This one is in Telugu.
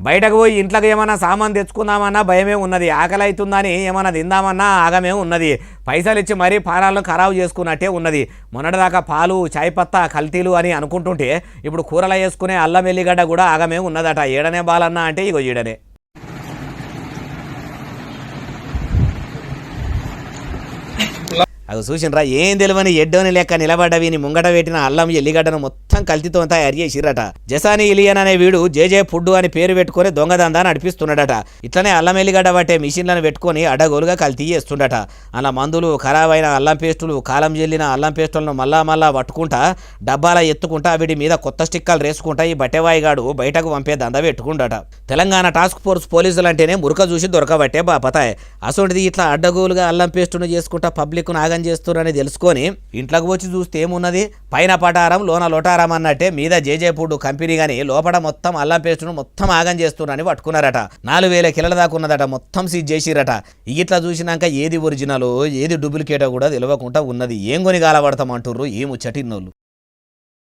బయటకు పోయి ఇంట్లోకి ఏమైనా సామాన్ తెచ్చుకుందామన్నా భయమే ఉన్నది, ఆకలి అవుతుందని ఏమైనా తిందామన్నా ఆగమే ఉన్నది, పైసలు ఇచ్చి మరీ పారాలను ఖరాబు చేసుకున్నట్టే ఉన్నది. మొన్నటిదాకా పాలు చాయ్ పత్తా కల్తీలు అని అనుకుంటుంటే ఇప్పుడు కూరలు వేసుకునే అల్లం వెల్లిగడ్డ కూడా ఆగమే ఉన్నదట. ఏడనే బాలన్నా అంటే ఇగో ఈడనే. అది చూసినరా ఏం తెలియని ఎడ్డోని లెక్క నిలబడ్డ వీని ముంగట పెట్టిన అల్లం ఎల్లిగడ్డను మొత్తం కల్తీతో తయారు చేసిరట. జసాని ఇలియన్ అనే వీడు జేజే ఫుడ్ అని పేరు పెట్టుకుని దొంగదందా నడిపిస్తున్నాడట. ఇట్లనే అల్లం ఎల్లిగడ్డ పట్టే మిషన్లను పెట్టుకుని అడ్డగోలుగా కల్తీ చేస్తుండట. అలా మందులు ఖరాబైన అల్లం పేస్టులు కాలం చెల్లిన అల్లం పేస్టులను మళ్ళా పట్టుకుంటా డబ్బాల ఎత్తుకుంటా వీటి మీద కొత్త స్టిక్కర్లు వేసుకుంటా ఈ బట్టెవాయిగాడు బయటకు పంపే దందా పెట్టుకుండట. తెలంగాణ టాస్క్ ఫోర్స్ పోలీసులు అంటేనే మురక చూసి దొరకబట్టే బాపతాయ్. అసోంటిది ఇట్లా అడ్డగోలుగా అల్లం పేస్టును చేసుకుంటా పబ్లిక్ నాగం చేస్తున్నారని తెలుసుకొని ఇంట్లోకి వచ్చి చూస్తే ఏమున్నది, పైన పటారం లోన లోటారం అన్నట్టే మీద జేజే ఫుడ్ కంపెనీ గాని లోపల మొత్తం అల్లం పేస్టును మొత్తం ఆగం చేస్తున్నారని పట్టుకున్నారట. 4000 కిలోల దాకా ఉన్నదట, మొత్తం సీజ్ చేసిరట. ఇట్లా చూసినాక ఏది ఒరిజినల్ ఏది డూప్లికేటో కూడా తెలియకుండా ఉన్నది. ఏం కొని గాలపడతామంటుర్రు ఈ ముచ్చటిన్నోళ్ళు.